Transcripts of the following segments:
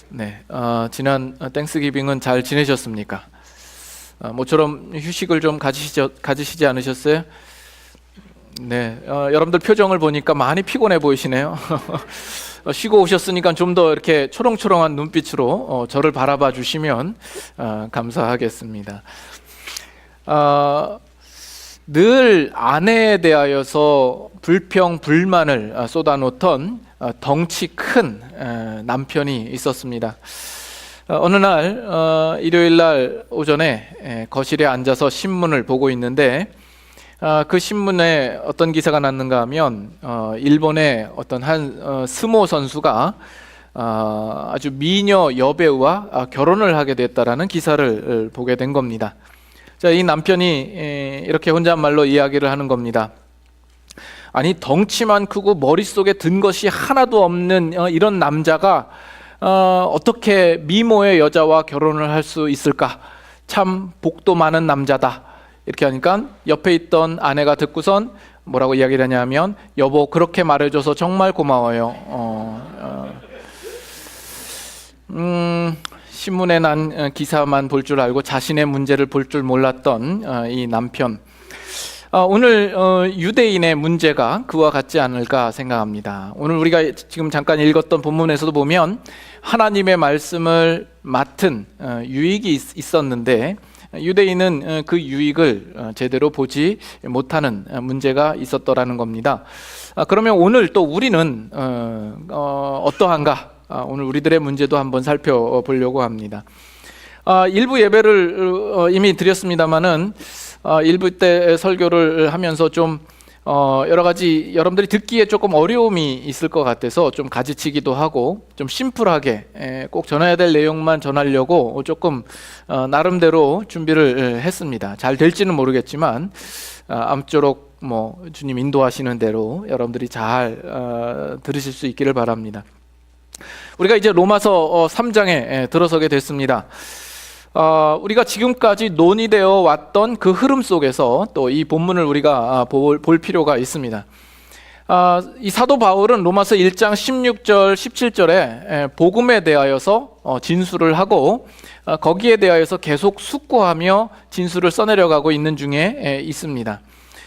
네, 지난 땡스기빙은 잘 지내셨습니까? 모처럼 휴식을 좀 가지시지 않으셨어요? 네, 여러분들 표정을 보니까 많이 피곤해 보이시네요. 쉬고 오셨으니까 좀 더 이렇게 초롱초롱한 눈빛으로 저를 바라봐 주시면 감사하겠습니다. 늘 아내에 대하여서 불평, 불만을 쏟아놓던 덩치 큰 남편이 있었습니다. 어느 날 일요일 날 오전에 거실에 앉아서 신문을 보고 있는데 그 신문에 어떤 기사가 났는가 하면 일본의 어떤 한 스모 선수가 아주 미녀 여배우와 결혼을 하게 됐다라는 기사를 보게 된 겁니다. 자, 이 남편이 이렇게 혼잣말로 이야기를 하는 겁니다. 아니, 덩치만 크고 머릿속에 든 것이 하나도 없는 이런 남자가 어떻게 미모의 여자와 결혼을 할 수 있을까? 참 복도 많은 남자다. 이렇게 하니까 옆에 있던 아내가 듣고선 뭐라고 이야기를 하냐면, 여보, 그렇게 말해줘서 정말 고마워요. 신문에 난 기사만 볼 줄 알고 자신의 문제를 볼 줄 몰랐던 이 남편. 오늘 유대인의 문제가 그와 같지 않을까 생각합니다. 오늘 우리가 지금 잠깐 읽었던 본문에서도 보면 하나님의 말씀을 맡은 유익이 있었는데 유대인은 그 유익을 제대로 보지 못하는 문제가 있었더라는 겁니다. 그러면 오늘 또 우리는 어떠한가? 오늘 우리들의 문제도 한번 살펴보려고 합니다. 일부 예배를 이미 드렸습니다마는 일부 때 설교를 하면서 좀 여러 가지 여러분들이 듣기에 조금 어려움이 있을 것 같아서 좀 가지치기도 하고 좀 심플하게 꼭 전해야 될 내용만 전하려고 조금 나름대로 준비를 했습니다. 잘 될지는 모르겠지만 아무쪼록 주님 인도하시는 대로 여러분들이 잘 들으실 수 있기를 바랍니다. 우리가 이제 로마서 3장에 들어서게 됐습니다. 우리가 지금까지 논의되어 왔던 그 흐름 속에서 또 이 본문을 우리가 볼 필요가 있습니다. 이 사도 바울은 로마서 1장 16절 17절에 복음에 대하여서 진술을 하고 거기에 대하여서 계속 숙고하며 진술을 써내려가고 있는 중에 있습니다.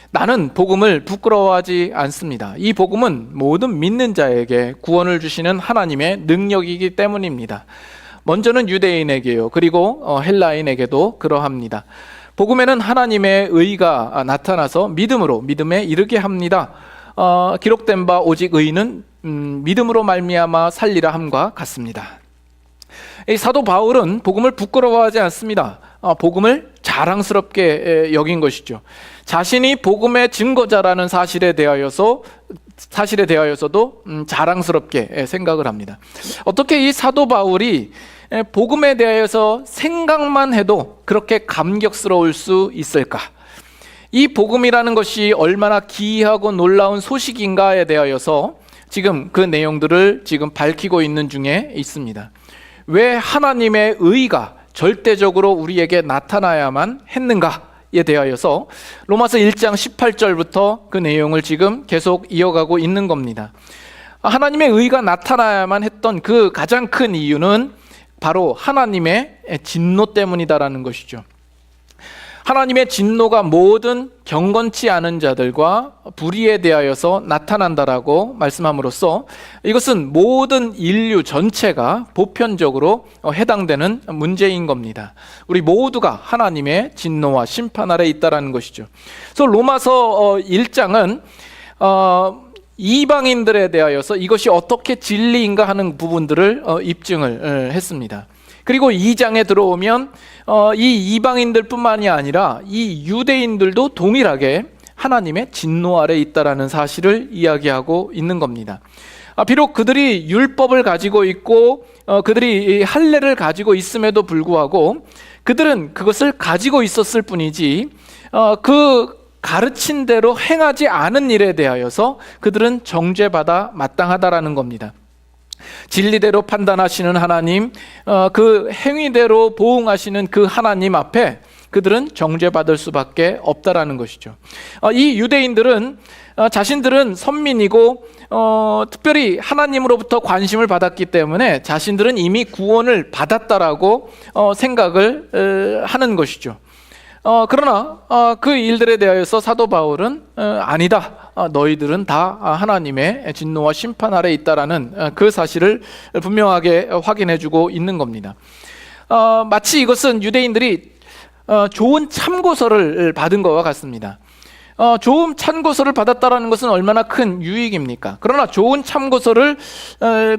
나는 복음을 부끄러워하지 않습니다. 이 복음은 모든 믿는 자에게 구원을 주시는 하나님의 능력이기 때문입니다. 먼저는 유대인에게요, 그리고 헬라인에게도 그러합니다. 복음에는 하나님의 의가 나타나서 믿음에 이르게 합니다. 기록된 바 오직 의인은 믿음으로 말미암아 살리라 함과 같습니다. 이 사도 바울은 복음을 부끄러워하지 않습니다. 복음을 자랑스럽게 여긴 것이죠. 자신이 복음의 증거자라는 사실에 대하여서도 자랑스럽게 생각을 합니다. 어떻게 이 사도 바울이 복음에 대하여서 생각만 해도 그렇게 감격스러울 수 있을까? 이 복음이라는 것이 얼마나 기이하고 놀라운 소식인가에 대하여서 지금 그 내용들을 지금 밝히고 있는 중에 있습니다. 왜 하나님의 의가 절대적으로 우리에게 나타나야만 했는가에 대하여서 로마서 1장 18절부터 그 내용을 지금 계속 이어가고 있는 겁니다. 하나님의 의가 나타나야만 했던 그 가장 큰 이유는 바로 하나님의 진노 때문이다라는 것이죠. 하나님의 진노가 모든 경건치 않은 자들과 불의에 대하여서 나타난다라고 말씀함으로써 이것은 모든 인류 전체가 보편적으로 해당되는 문제인 겁니다. 우리 모두가 하나님의 진노와 심판 아래 있다라는 것이죠. 그래서 로마서 1장은 이방인들에 대하여서 이것이 어떻게 진리인가 하는 부분들을 입증을 했습니다. 그리고 2장에 들어오면 이 이방인들 뿐만이 아니라 이 유대인들도 동일하게 하나님의 진노 아래 있다라는 사실을 이야기하고 있는 겁니다. 비록 그들이 율법을 가지고 있고 그들이 할례를 가지고 있음에도 불구하고 그들은 그것을 가지고 있었을 뿐이지 그 가르친 대로 행하지 않은 일에 대하여서 그들은 정죄받아 마땅하다라는 겁니다. 진리대로 판단하시는 하나님, 그 행위대로 보응하시는 그 하나님 앞에 그들은 정죄받을 수밖에 없다라는 것이죠. 이 유대인들은 자신들은 선민이고 특별히 하나님으로부터 관심을 받았기 때문에 자신들은 이미 구원을 받았다라고 생각을 하는 것이죠. 그러나 그 일들에 대하여서 사도 바울은 아니다. 너희들은 다 하나님의 진노와 심판 아래 있다라는 그 사실을 분명하게 확인해주고 있는 겁니다. 마치 이것은 유대인들이 좋은 참고서를 받은 것과 같습니다. 좋은 참고서를 받았다라는 것은 얼마나 큰 유익입니까? 그러나 좋은 참고서를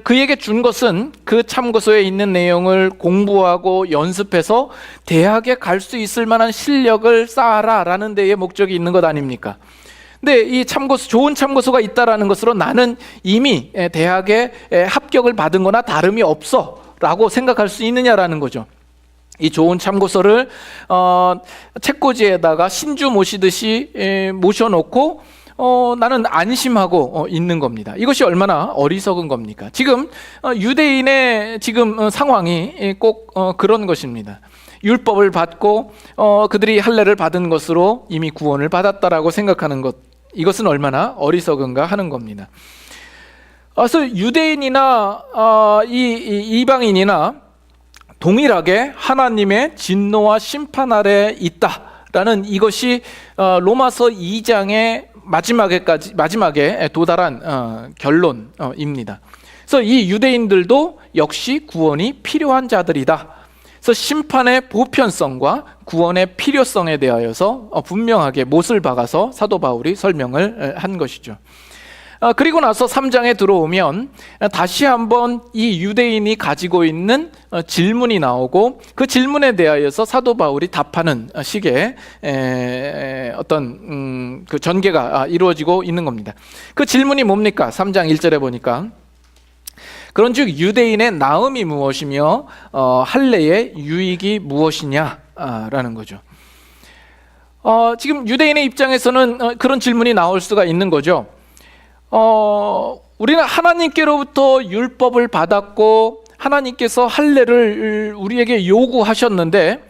그에게 준 것은 그 참고서에 있는 내용을 공부하고 연습해서 대학에 갈 수 있을 만한 실력을 쌓아라라는 데에 목적이 있는 것 아닙니까? 근데 이 참고서, 좋은 참고서가 있다라는 것으로 나는 이미 대학에 합격을 받은 거나 다름이 없어 라고 생각할 수 있느냐라는 거죠. 이 좋은 참고서를 책꽂이에다가 신주 모시듯이 모셔놓고 나는 안심하고 있는 겁니다. 이것이 얼마나 어리석은 겁니까? 지금 유대인의 지금 상황이 꼭 그런 것입니다. 율법을 받고 그들이 할례를 받은 것으로 이미 구원을 받았다라고 생각하는 것, 이것은 얼마나 어리석은가 하는 겁니다. 그래서 유대인이나 이방인이나 동일하게 하나님의 진노와 심판 아래 있다라는 이것이 로마서 2장의 마지막에 도달한 결론입니다. 그래서 이 유대인들도 역시 구원이 필요한 자들이다. 그래서 심판의 보편성과 구원의 필요성에 대하여서 분명하게 못을 박아서 사도 바울이 설명을 한 것이죠. 그리고 나서 3장에 들어오면 다시 한번 이 유대인이 가지고 있는 질문이 나오고 그 질문에 대하여서 사도 바울이 답하는 식의 어떤 그 전개가 이루어지고 있는 겁니다. 그 질문이 뭡니까? 3장 1절에 보니까 그런즉 유대인의 나음이 무엇이며 할례의 유익이 무엇이냐라는 거죠. 지금 유대인의 입장에서는 그런 질문이 나올 수가 있는 거죠. 우리는 하나님께로부터 율법을 받았고 하나님께서 할례를 우리에게 요구하셨는데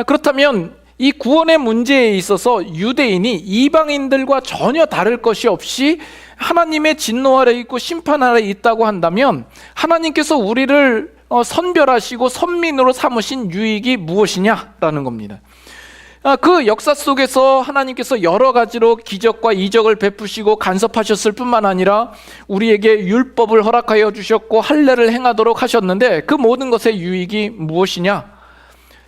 그렇다면 이 구원의 문제에 있어서 유대인이 이방인들과 전혀 다를 것이 없이 하나님의 진노 아래 있고 심판 아래 있다고 한다면 하나님께서 우리를 선별하시고 선민으로 삼으신 유익이 무엇이냐라는 겁니다. 그 역사 속에서 하나님께서 여러 가지로 기적과 이적을 베푸시고 간섭하셨을 뿐만 아니라 우리에게 율법을 허락하여 주셨고 할례를 행하도록 하셨는데 그 모든 것의 유익이 무엇이냐?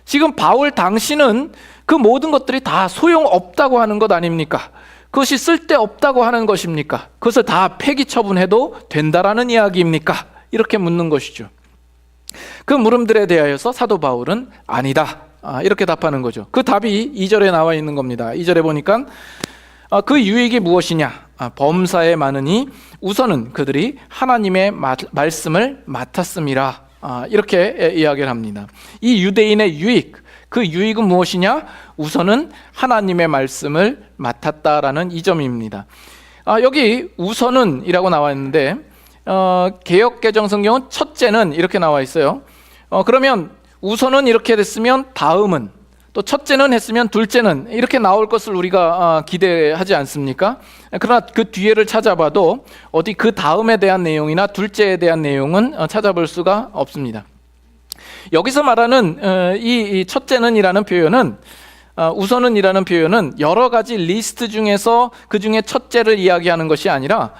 지금 바울 당신은 그 모든 것들이 다 소용없다고 하는 것 아닙니까? 그것이 쓸데없다고 하는 것입니까? 그것을 다 폐기 처분해도 된다라는 이야기입니까? 이렇게 묻는 것이죠. 그 물음들에 대하여서 사도 바울은 아니다, 이렇게 답하는 거죠. 그 답이 2절에 나와 있는 겁니다. 2절에 보니까 그 유익이 무엇이냐? 범사에 많으니 우선은 그들이 하나님의 말씀을 맡았음이라, 이렇게 이야기를 합니다. 이 유대인의 유익, 그 유익은 무엇이냐? 우선은 하나님의 말씀을 맡았다라는 이 점입니다. 여기 우선은 이라고 나와 있는데 개역개정 성경은 첫째는 이렇게 나와 있어요. 그러면 우선은 이렇게 됐으면 다음은, 또 첫째는 했으면 둘째는 이렇게 나올 것을 우리가 기대하지 않습니까? 그러나 그 뒤에를 찾아봐도 어디 그 다음에 대한 내용이나 둘째에 대한 내용은 찾아볼 수가 없습니다. 여기서 말하는 이 첫째는 이라는 표현은, 우선은 이라는 표현은 여러 가지 리스트 중에서 그 중에 첫째를 이야기하는 것이 아니라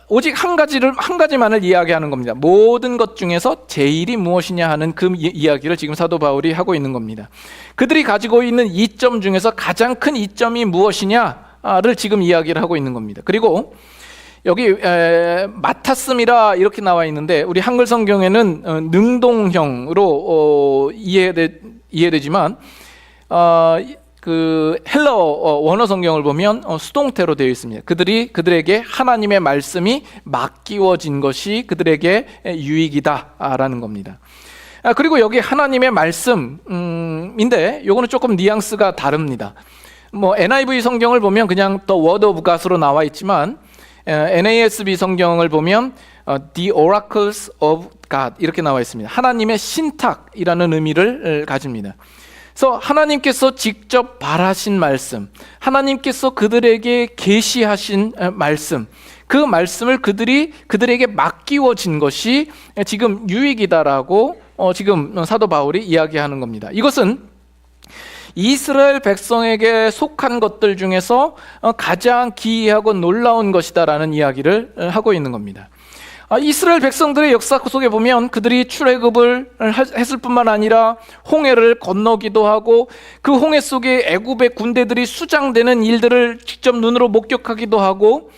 오직 한 가지만을 이야기하는 겁니다. 모든 것 중에서 제일이 무엇이냐 하는 그 이야기를 지금 사도 바울이 하고 있는 겁니다. 그들이 가지고 있는 이점 중에서 가장 큰 이점이 무엇이냐를 지금 이야기를 하고 있는 겁니다. 그리고 여기 맡았음이라 이렇게 나와 있는데 우리 한글 성경에는 능동형으로 이해되지만 그 헬러 원어 성경을 보면 수동태로 되어 있습니다. 그들에게 하나님의 말씀이 맡기워진 것이 그들에게 유익이다라는 겁니다. 그리고 여기 하나님의 말씀인데 요거는 조금 뉘앙스가 다릅니다. 뭐 NIV 성경을 보면 그냥 The Word of God으로 나와 있지만 NASB 성경을 보면 The Oracles of God 이렇게 나와 있습니다. 하나님의 신탁이라는 의미를 가집니다. 그래서 하나님께서 직접 발하신 말씀, 하나님께서 그들에게 계시하신 말씀, 그 말씀을 그들에게 맡기워진 것이 지금 유익이다라고 지금 사도 바울이 이야기하는 겁니다. 이것은 이스라엘 백성에게 속한 것들 중에서 가장 기이하고 놀라운 것이다라는 이야기를 하고 있는 겁니다. 이스라엘 백성들의 역사 속에 보면 그들이 출애굽을 했을 뿐만 아니라 홍해를 건너기도 하고 그 홍해 속에 애굽의 군대들이 수장되는 일들을 직접 눈으로 목격하기도 하고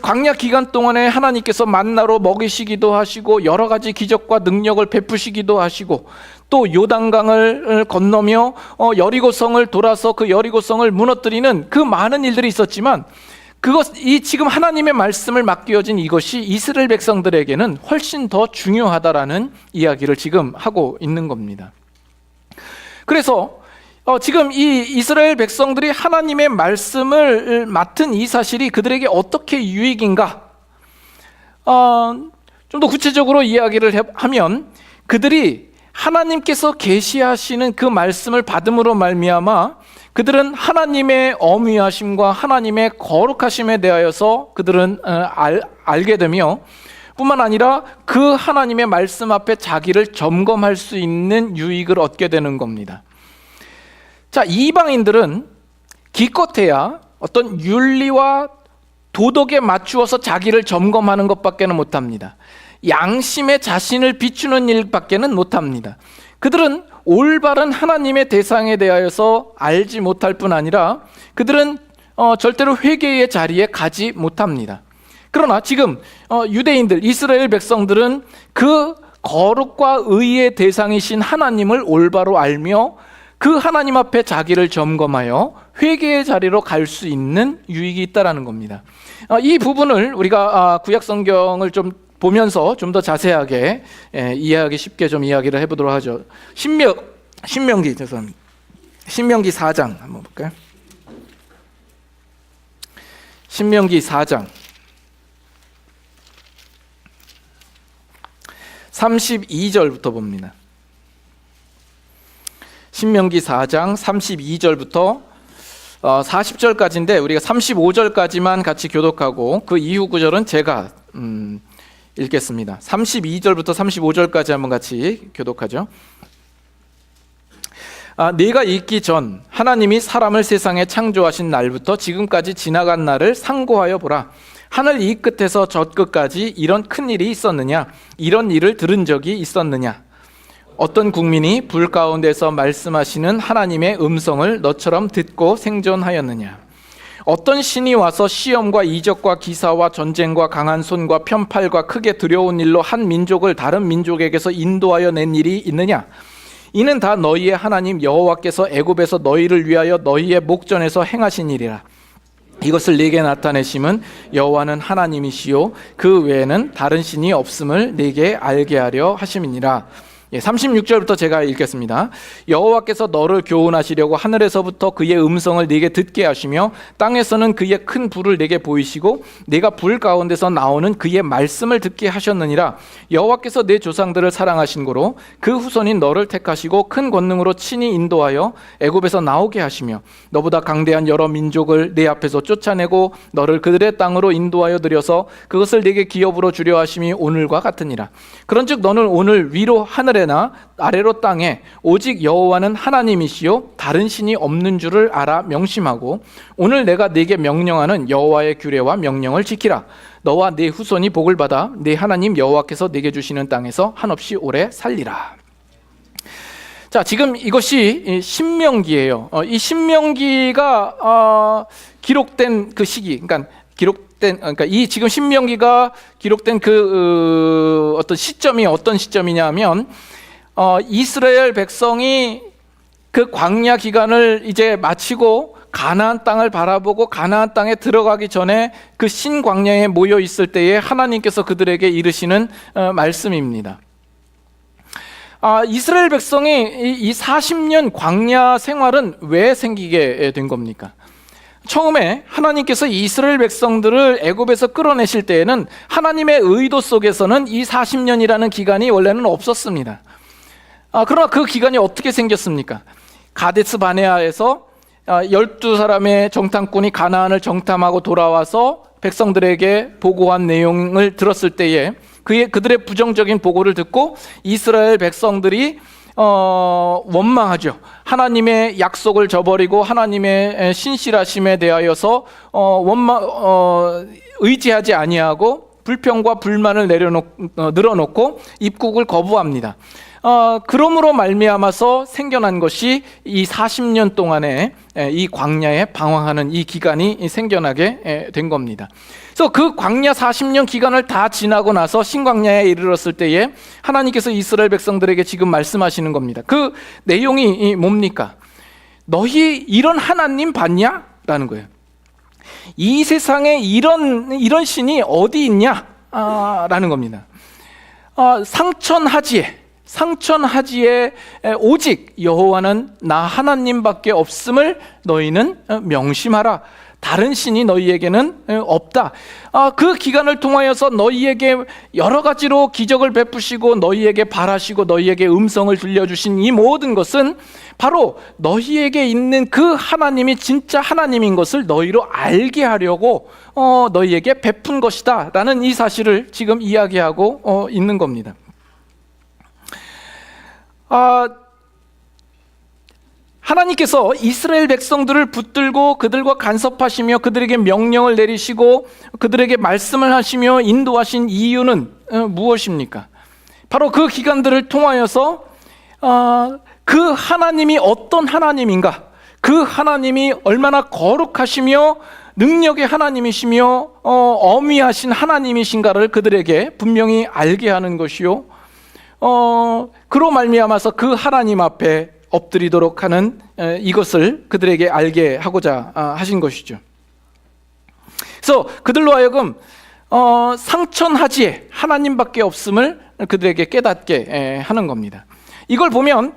광야 기간 동안에 하나님께서 만나로 먹이시기도 하시고 여러 가지 기적과 능력을 베푸시기도 하시고 또 요단강을 건너며 여리고성을 돌아서 그 여리고성을 무너뜨리는 그 많은 일들이 있었지만 이 지금 하나님의 말씀을 맡겨진 이것이 이스라엘 백성들에게는 훨씬 더 중요하다라는 이야기를 지금 하고 있는 겁니다. 그래서 지금 이 이스라엘 백성들이 하나님의 말씀을 맡은 이 사실이 그들에게 어떻게 유익인가? 좀 더 구체적으로 이야기를 하면 그들이 하나님께서 계시하시는 그 말씀을 받음으로 말미암아 그들은 하나님의 어미하심과 하나님의 거룩하심에 대하여서 그들은 알게 되며 뿐만 아니라 그 하나님의 말씀 앞에 자기를 점검할 수 있는 유익을 얻게 되는 겁니다. 자, 이방인들은 기껏해야 어떤 윤리와 도덕에 맞추어서 자기를 점검하는 것밖에는 못합니다. 양심에 자신을 비추는 일밖에는 못합니다. 그들은 올바른 하나님의 대상에 대하여서 알지 못할 뿐 아니라 그들은 절대로 회개의 자리에 가지 못합니다. 그러나 지금 유대인들, 이스라엘 백성들은 그 거룩과 의의 대상이신 하나님을 올바로 알며 그 하나님 앞에 자기를 점검하여 회개의 자리로 갈 수 있는 유익이 있다라는 겁니다. 이 부분을 우리가 구약 성경을 좀 보면서 좀 더 자세하게 이해하기 쉽게 좀 이야기를 해보도록 하죠. 신명기 4장 한번 볼까요? 신명기 4장 32절부터 봅니다. 신명기 4장 32절부터 40절까지인데 우리가 35절까지만 같이 교독하고 그 이후 구절은 제가 읽겠습니다. 32절부터 35절까지 한번 같이 교독하죠. 네가 있기 전 하나님이 사람을 세상에 창조하신 날부터 지금까지 지나간 날을 상고하여 보라. 하늘 이 끝에서 저 끝까지 이런 큰 일이 있었느냐? 이런 일을 들은 적이 있었느냐? 어떤 국민이 불 가운데서 말씀하시는 하나님의 음성을 너처럼 듣고 생존하였느냐? 어떤 신이 와서 시험과 이적과 기사와 전쟁과 강한 손과 편팔과 크게 두려운 일로 한 민족을 다른 민족에게서 인도하여 낸 일이 있느냐? 이는 다 너희의 하나님 여호와께서 애굽에서 너희를 위하여 너희의 목전에서 행하신 일이라. 이것을 네게 나타내심은 여호와는 하나님이시요 그 외에는 다른 신이 없음을 네게 알게 하려 하심이니라. 36절부터 제가 읽겠습니다. 여호와께서 너를 교훈하시려고 하늘에서부터 그의 음성을 네게 듣게 하시며 땅에서는 그의 큰 불을 네게 보이시고 네가 불 가운데서 나오는 그의 말씀을 듣게 하셨느니라. 여호와께서 네 조상들을 사랑하신 고로 그 후손인 너를 택하시고 큰 권능으로 친히 인도하여 애굽에서 나오게 하시며 너보다 강대한 여러 민족을 네 앞에서 쫓아내고 너를 그들의 땅으로 인도하여 들여서 그것을 네게 기업으로 주려 하심이 오늘과 같으니라. 그런즉 너는 오늘 위로 하늘에 나 아래로 땅에 오직 여호와는 하나님이시요 다른 신이 없는 줄을 알아 명심하고 오늘 내가 네게 명령하는 여호와의 규례와 명령을 지키라. 너와 네 후손이 복을 받아 네 하나님 여호와께서 네게 주시는 땅에서 한없이 오래 살리라. 자, 지금 이것이 신명기예요. 이 신명기가 기록된 그 시기, 그러니까 이 지금 신명기가 기록된 그 어떤 시점이 어떤 시점이냐면 이스라엘 백성이 그 광야 기간을 이제 마치고 가나안 땅을 바라보고 가나안 땅에 들어가기 전에 그 신광야에 모여 있을 때에 하나님께서 그들에게 이르시는 말씀입니다. 이스라엘 백성이 이 40년 광야 생활은 왜 생기게 된 겁니까? 처음에 하나님께서 이스라엘 백성들을 애굽에서 끌어내실 때에는 하나님의 의도 속에서는 이 40년이라는 기간이 원래는 없었습니다. 그러나 그 기간이 어떻게 생겼습니까? 가데스 바네아에서 12사람의 정탐꾼이 가나안을 정탐하고 돌아와서 백성들에게 보고한 내용을 들었을 때에 그들의 부정적인 보고를 듣고 이스라엘 백성들이 원망하죠. 하나님의 약속을 저버리고 하나님의 신실하심에 대하여서 의지하지 아니하고 불평과 불만을 늘어놓고 입국을 거부합니다. 그러므로 말미암아서 생겨난 것이 이 40년 동안에 이 광야에 방황하는 이 기간이 생겨나게 된 겁니다. 그래서 그 광야 40년 기간을 다 지나고 나서 신광야에 이르렀을 때에 하나님께서 이스라엘 백성들에게 지금 말씀하시는 겁니다. 그 내용이 뭡니까? 너희 이런 하나님 봤냐? 라는 거예요. 이 세상에 이런 신이 어디 있냐? 라는 겁니다. 상천하지에 오직 여호와는 나 하나님밖에 없음을 너희는 명심하라. 다른 신이 너희에게는 없다. 그 기간을 통하여서 너희에게 여러 가지로 기적을 베푸시고 너희에게 발하시고 너희에게 음성을 들려주신 이 모든 것은 바로 너희에게 있는 그 하나님이 진짜 하나님인 것을 너희로 알게 하려고 너희에게 베푼 것이다 라는 이 사실을 지금 이야기하고 있는 겁니다. 하나님께서 이스라엘 백성들을 붙들고 그들과 간섭하시며 그들에게 명령을 내리시고 그들에게 말씀을 하시며 인도하신 이유는 무엇입니까? 바로 그 기간들을 통하여서 그 하나님이 어떤 하나님인가, 그 하나님이 얼마나 거룩하시며 능력의 하나님이시며 어미하신 하나님이신가를 그들에게 분명히 알게 하는 것이요, 그로 말미암아서 그 하나님 앞에 엎드리도록 하는 이것을 그들에게 알게 하고자 하신 것이죠. 그래서 그들로 하여금 상천하지에 하나님밖에 없음을 그들에게 깨닫게 하는 겁니다. 이걸 보면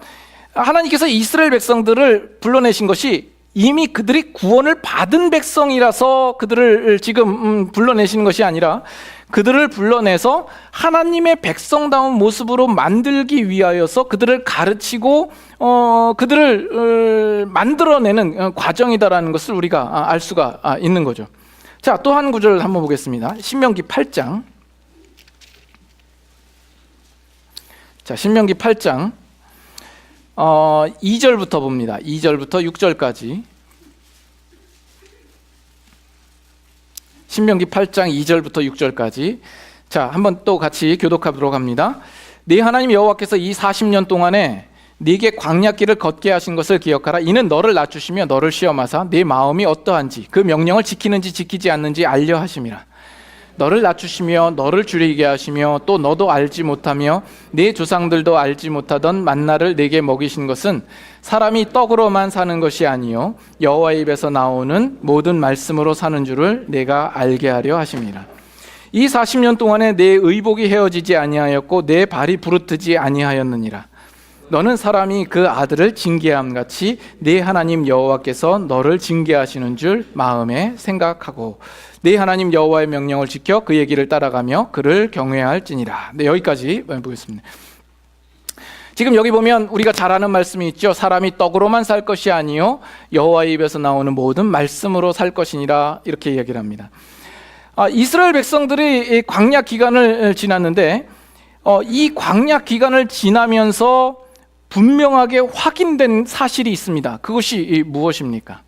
하나님께서 이스라엘 백성들을 불러내신 것이 이미 그들이 구원을 받은 백성이라서 그들을 지금 불러내시는 것이 아니라 그들을 불러내서 하나님의 백성다운 모습으로 만들기 위하여서 그들을 가르치고 그들을 만들어내는 과정이다라는 것을 우리가 알 수가 있는 거죠. 자, 또 한 구절 한번 보겠습니다. 신명기 8장. 자, 신명기 8장 2절부터 봅니다. 2절부터 6절까지. 신명기 8장 2절부터 6절까지. 자, 한번 또 같이 교독하도록 합니다. 네 하나님 여호와께서 이 40년 동안에 네게 광야길을 걷게 하신 것을 기억하라. 이는 너를 낮추시며 너를 시험하사 네 마음이 어떠한지 그 명령을 지키는지 지키지 않는지 알려 하심이라. 너를 낮추시며 너를 줄이게 하시며 또 너도 알지 못하며 네 조상들도 알지 못하던 만나를 네게 먹이신 것은 사람이 떡으로만 사는 것이 아니요 여호와의 입에서 나오는 모든 말씀으로 사는 줄을 내가 알게 하려 하심이라. 이 40년 동안에 내 의복이 헤어지지 아니하였고 내 발이 부르트지 아니하였느니라. 너는 사람이 그 아들을 징계함 같이 네 하나님 여호와께서 너를 징계하시는 줄 마음에 생각하고 네 하나님 여호와의 명령을 지켜 그의 길을 따라가며 그를 경외할지니라. 네, 여기까지 보겠습니다. 지금 여기 보면 우리가 잘 아는 말씀이 있죠. 사람이 떡으로만 살 것이 아니요 여호와의 입에서 나오는 모든 말씀으로 살 것이니라, 이렇게 이야기를 합니다. 이스라엘 백성들이 광야 기간을 지났는데 이 광야 기간을 지나면서 분명하게 확인된 사실이 있습니다. 그것이 무엇입니까?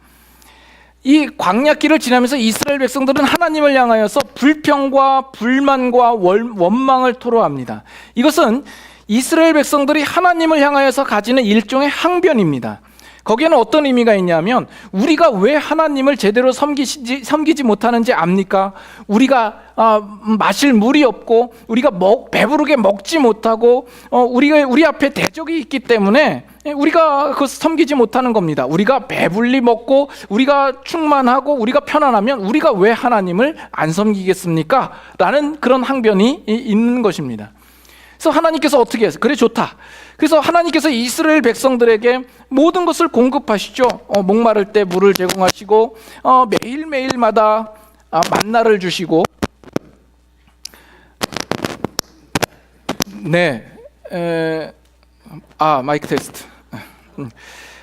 이 광야길을 지나면서 이스라엘 백성들은 하나님을 향하여서 불평과 불만과 원망을 토로합니다. 이것은 이스라엘 백성들이 하나님을 향하여서 가지는 일종의 항변입니다. 거기에는 어떤 의미가 있냐면 우리가 왜 하나님을 제대로 섬기지 못하는지 압니까? 우리가 마실 물이 없고 우리가 배부르게 먹지 못하고 우리 앞에 대적이 있기 때문에 우리가 그것을 섬기지 못하는 겁니다. 우리가 배불리 먹고 우리가 충만하고 우리가 편안하면 우리가 왜 하나님을 안 섬기겠습니까? 라는 그런 항변이 있는 것입니다. 그래서 하나님께서 어떻게 해서 그래 좋다. 그래서 하나님께서 이스라엘 백성들에게 모든 것을 공급하시죠. 목마를 때 물을 제공하시고 매일매일마다 만나를 주시고, 마이크 테스트.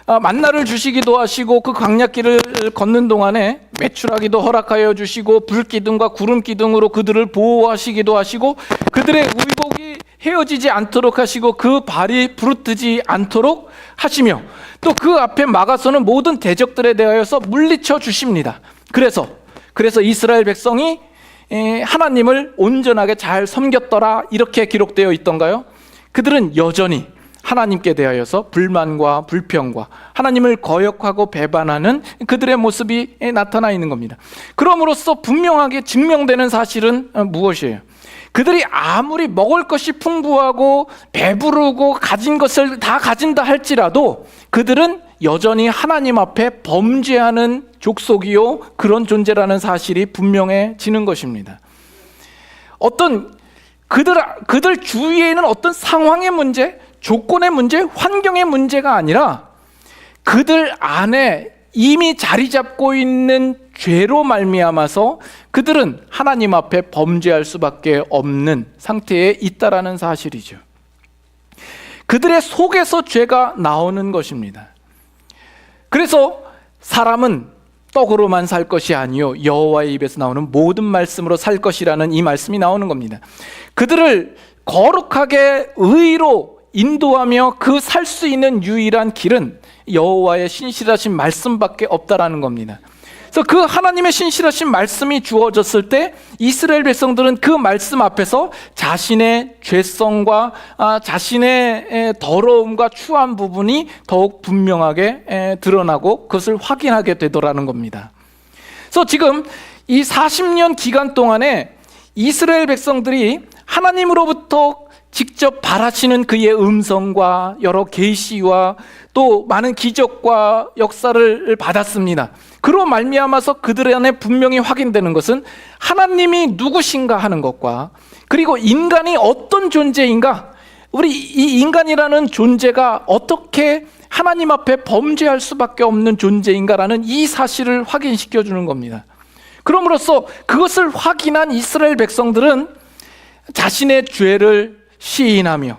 만나를 주시기도 하시고 그 광야길을 걷는 동안에 메추라기도 허락하여 주시고 불기둥과 구름기둥으로 그들을 보호하시기도 하시고 그들의 의복이 헤어지지 않도록 하시고 그 발이 부르트지 않도록 하시며 또 그 앞에 막아서는 모든 대적들에 대하여서 물리쳐 주십니다. 그래서 이스라엘 백성이 하나님을 온전하게 잘 섬겼더라 이렇게 기록되어 있던가요? 그들은 여전히 하나님께 대하여서 불만과 불평과 하나님을 거역하고 배반하는 그들의 모습이 나타나 있는 겁니다. 그럼으로써 분명하게 증명되는 사실은 무엇이에요? 그들이 아무리 먹을 것이 풍부하고 배부르고 가진 것을 다 가진다 할지라도 그들은 여전히 하나님 앞에 범죄하는 족속이요 그런 존재라는 사실이 분명해지는 것입니다. 어떤 그들 주위에 있는 어떤 상황의 문제, 조건의 문제, 환경의 문제가 아니라 그들 안에 이미 자리 잡고 있는 죄로 말미암아서 그들은 하나님 앞에 범죄할 수밖에 없는 상태에 있다라는 사실이죠. 그들의 속에서 죄가 나오는 것입니다. 그래서 사람은 떡으로만 살 것이 아니요 여호와의 입에서 나오는 모든 말씀으로 살 것이라는 이 말씀이 나오는 겁니다. 그들을 거룩하게 의로 인도하며 그 살 수 있는 유일한 길은 여호와의 신실하신 말씀밖에 없다라는 겁니다. 그래서 그 하나님의 신실하신 말씀이 주어졌을 때 이스라엘 백성들은 그 말씀 앞에서 자신의 죄성과 자신의 더러움과 추한 부분이 더욱 분명하게 드러나고 그것을 확인하게 되더라는 겁니다. 그래서 지금 이 40년 기간 동안에 이스라엘 백성들이 하나님으로부터 직접 발하시는 그의 음성과 여러 계시와 또 많은 기적과 역사를 받았습니다. 그로 말미암아서 그들 안에 분명히 확인되는 것은 하나님이 누구신가 하는 것과 그리고 인간이 어떤 존재인가, 우리 이 인간이라는 존재가 어떻게 하나님 앞에 범죄할 수밖에 없는 존재인가라는 이 사실을 확인시켜 주는 겁니다. 그럼으로써 그것을 확인한 이스라엘 백성들은 자신의 죄를 시인하며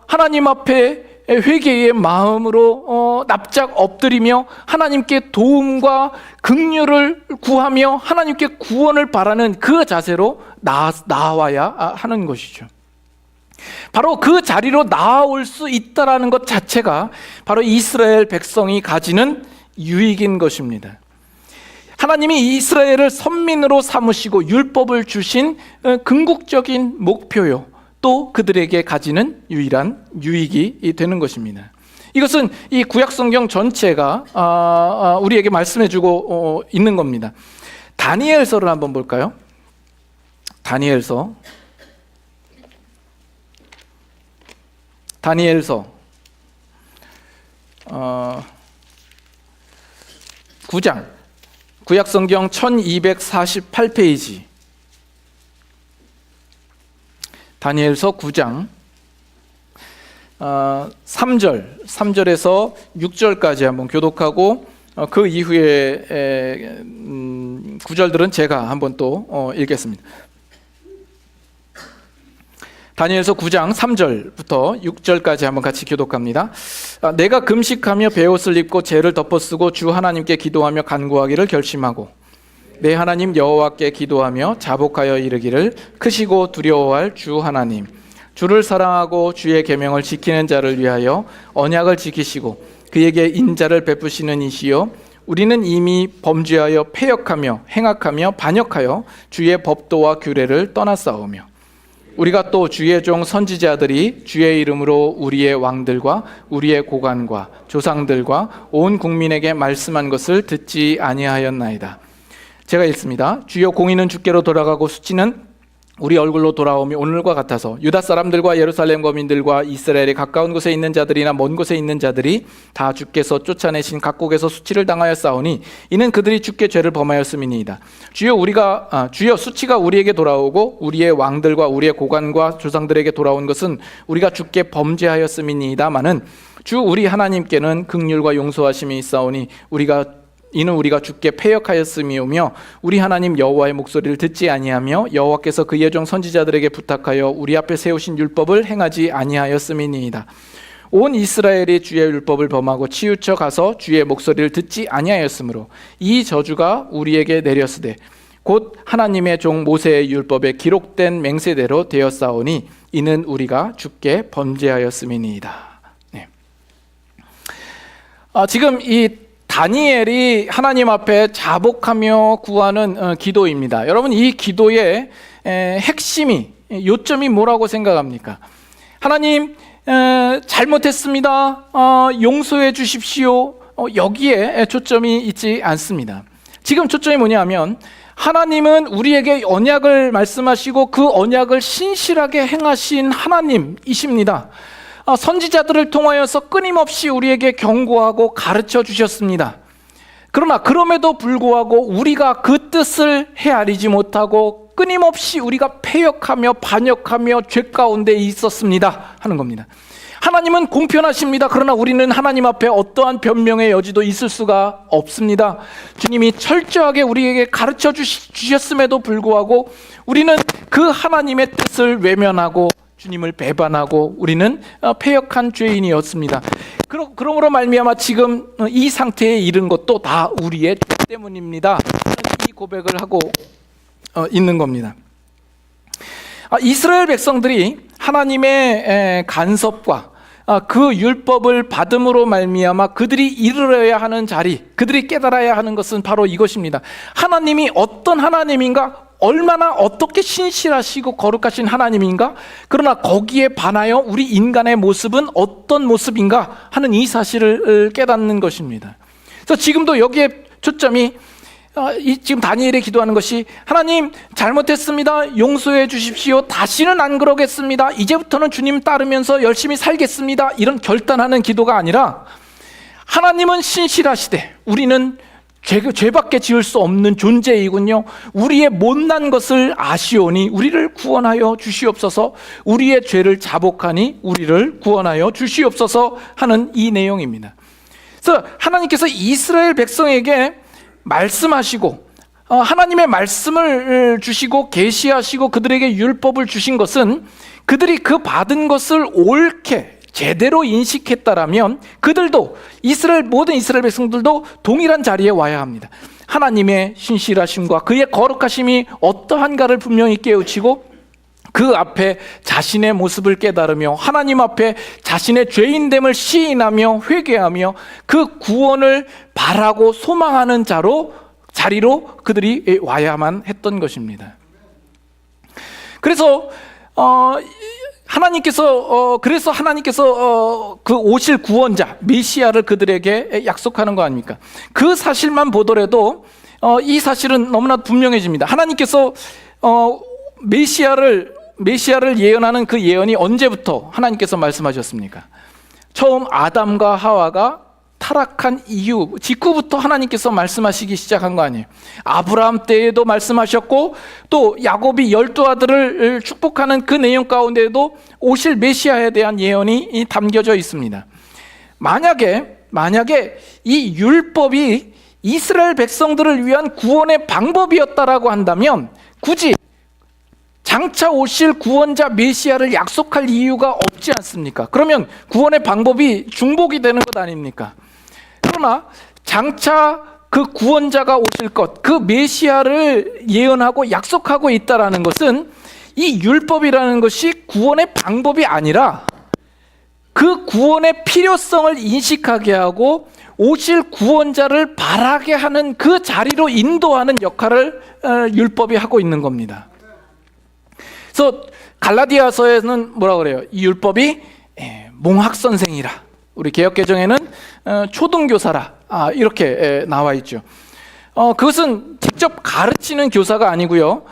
하나님 앞에 회개의 마음으로 납작 엎드리며 하나님께 도움과 긍휼을 구하며 하나님께 구원을 바라는 그 자세로 나아와야 하는 것이죠. 바로 그 자리로 나아올 수 있다라는 것 자체가 바로 이스라엘 백성이 가지는 유익인 것입니다. 하나님이 이스라엘을 선민으로 삼으시고 율법을 주신 궁극적인 목표요 또 그들에게 가지는 유일한 유익이 되는 것입니다. 이것은 이 구약성경 전체가 우리에게 말씀해주고 있는 겁니다. 다니엘서를 한번 볼까요? 다니엘서 9장 구약성경 1248페이지 다니엘서 9장 3절에서 6절까지 한번 교독하고 그 이후에 구절들은 제가 한번 또 읽겠습니다. 다니엘서 9장 3절부터 6절까지 한번 같이 교독합니다. 내가 금식하며 베옷을 입고 죄를 덮어쓰고 주 하나님께 기도하며 간구하기를 결심하고 내 하나님 여호와께 기도하며 자복하여 이르기를 크시고 두려워할 주 하나님 주를 사랑하고 주의 계명을 지키는 자를 위하여 언약을 지키시고 그에게 인자를 베푸시는 이시여 우리는 이미 범죄하여 패역하며 행악하며 반역하여 주의 법도와 규례를 떠났사오며 우리가 또 주의 종 선지자들이 주의 이름으로 우리의 왕들과 우리의 고관과 조상들과 온 국민에게 말씀한 것을 듣지 아니하였나이다. 제가 읽습니다. 주여 공의는 주께로 돌아가고 수치는 우리 얼굴로 돌아오며 오늘과 같아서 유다 사람들과 예루살렘 거민들과 이스라엘의 가까운 곳에 있는 자들이나 먼 곳에 있는 자들이 다 주께서 쫓아내신 각국에서 수치를 당하여 싸우니 이는 그들이 주께 죄를 범하였음이니이다. 주여 수치가 우리에게 돌아오고 우리의 왕들과 우리의 고관과 조상들에게 돌아온 것은 우리가 주께 범죄하였음이니이다마는 주 우리 하나님께는 긍휼과 용서하심이 있사오니 우리가 이는 우리가 주께 패역하였음이오며 우리 하나님 여호와의 목소리를 듣지 아니하며 여호와께서 그의 종 선지자들에게 부탁하여 우리 앞에 세우신 율법을 행하지 아니하였음이니이다. 온 이스라엘이 주의 율법을 범하고 치우쳐 가서 주의 목소리를 듣지 아니하였으므로 이 저주가 우리에게 내렸으되 곧 하나님의 종 모세의 율법에 기록된 맹세대로 되었사오니 이는 우리가 주께 범죄하였음이니이다. 네. 지금 이 다니엘이 하나님 앞에 자복하며 구하는 기도입니다. 여러분, 이 기도의 핵심이, 요점이 뭐라고 생각합니까? 하나님, 잘못했습니다. 용서해 주십시오. 여기에 초점이 있지 않습니다. 지금 초점이 뭐냐면 하나님은 우리에게 언약을 말씀하시고 그 언약을 신실하게 행하신 하나님이십니다. 선지자들을 통하여서 끊임없이 우리에게 경고하고 가르쳐 주셨습니다. 그러나 그럼에도 불구하고 우리가 그 뜻을 헤아리지 못하고 끊임없이 우리가 패역하며 반역하며 죄 가운데 있었습니다 하는 겁니다. 하나님은 공평하십니다. 그러나 우리는 하나님 앞에 어떠한 변명의 여지도 있을 수가 없습니다. 주님이 철저하게 우리에게 가르쳐 주셨음에도 불구하고 우리는 그 하나님의 뜻을 외면하고 주님을 배반하고 우리는 패역한 죄인이었습니다. 그러므로 말미암아 지금 이 상태에 이른 것도 다 우리의 죄 때문입니다. 이 고백을 하고 있는 겁니다. 이스라엘 백성들이 하나님의 간섭과 그 율법을 받음으로 말미암아 그들이 이르러야 하는 자리, 그들이 깨달아야 하는 것은 바로 이것입니다. 하나님이 어떤 하나님인가, 얼마나 어떻게 신실하시고 거룩하신 하나님인가, 그러나 거기에 반하여 우리 인간의 모습은 어떤 모습인가 하는 이 사실을 깨닫는 것입니다. 그래서 지금도 여기에 초점이 지금 다니엘이 기도하는 것이 하나님 잘못했습니다. 용서해 주십시오. 다시는 안 그러겠습니다. 이제부터는 주님 따르면서 열심히 살겠습니다. 이런 결단하는 기도가 아니라 하나님은 신실하시되 우리는 죄밖에 지을 수 없는 존재이군요. 우리의 못난 것을 아시오니 우리를 구원하여 주시옵소서. 우리의 죄를 자복하니 우리를 구원하여 주시옵소서 하는 이 내용입니다. 그래서 하나님께서 이스라엘 백성에게 말씀하시고 하나님의 말씀을 주시고 계시하시고 그들에게 율법을 주신 것은 그들이 그 받은 것을 옳게 제대로 인식했다라면 그들도 모든 이스라엘 백성들도 동일한 자리에 와야 합니다. 하나님의 신실하심과 그의 거룩하심이 어떠한가를 분명히 깨우치고 그 앞에 자신의 모습을 깨달으며 하나님 앞에 자신의 죄인됨을 시인하며 회개하며 그 구원을 바라고 소망하는 자리로 그들이 와야만 했던 것입니다. 그래서 하나님께서 그 오실 구원자 메시아를 그들에게 약속하는 거 아닙니까? 그 사실만 보더라도 이 사실은 너무나 분명해집니다. 하나님께서 메시아를 예언하는 그 예언이 언제부터 하나님께서 말씀하셨습니까? 처음 아담과 하와가 타락한 이후 직후부터 하나님께서 말씀하시기 시작한 거 아니에요. 아브라함 때에도 말씀하셨고 또 야곱이 12아들을 축복하는 그 내용 가운데에도 오실 메시아에 대한 예언이 담겨져 있습니다. 만약에 이 율법이 이스라엘 백성들을 위한 구원의 방법이었다라고 한다면 굳이 장차 오실 구원자 메시아를 약속할 이유가 없지 않습니까? 그러면 구원의 방법이 중복이 되는 것 아닙니까? 그러나 장차 그 구원자가 오실 것, 그 메시아를 예언하고 약속하고 있다라는 것은 이 율법이라는 것이 구원의 방법이 아니라 그 구원의 필요성을 인식하게 하고 오실 구원자를 바라게 하는 그 자리로 인도하는 역할을 율법이 하고 있는 겁니다. 그래서 갈라디아서에는 뭐라 그래요? 이 율법이 몽학 선생이라. 우리 개역개정에는 초등교사라. 이렇게 나와 있죠. 그것은 직접 가르치는 교사가 아니고요.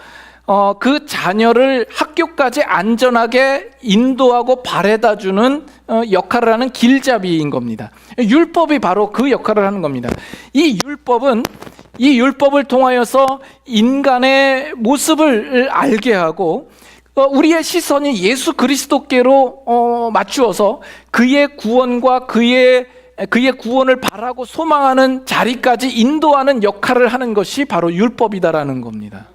그 자녀를 학교까지 안전하게 인도하고 바래다 주는 역할을 하는 길잡이인 겁니다. 율법이 바로 그 역할을 하는 겁니다. 이 율법을 통하여서 인간의 모습을 알게 하고 우리의 시선이 예수 그리스도께로 맞추어서 그의 구원과 그의 그의 구원을 바라고 소망하는 자리까지 인도하는 역할을 하는 것이 바로 율법이다라는 겁니다.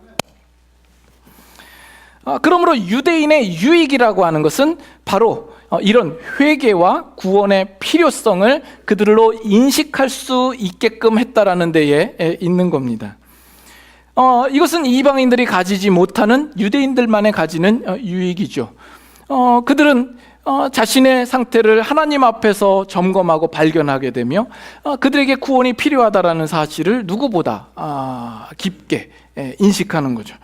그러므로 유대인의 유익이라고 하는 것은 바로 이런 회개와 구원의 필요성을 그들로 인식할 수 있게끔 했다라는 데에 있는 겁니다. 이것은 이방인들이 가지지 못하는 유대인들만이 가지는 유익이죠. 그들은 자신의 상태를 하나님 앞에서 점검하고 발견하게 되며 그들에게 구원이 필요하다라는 사실을 누구보다 깊게 인식하는 거죠.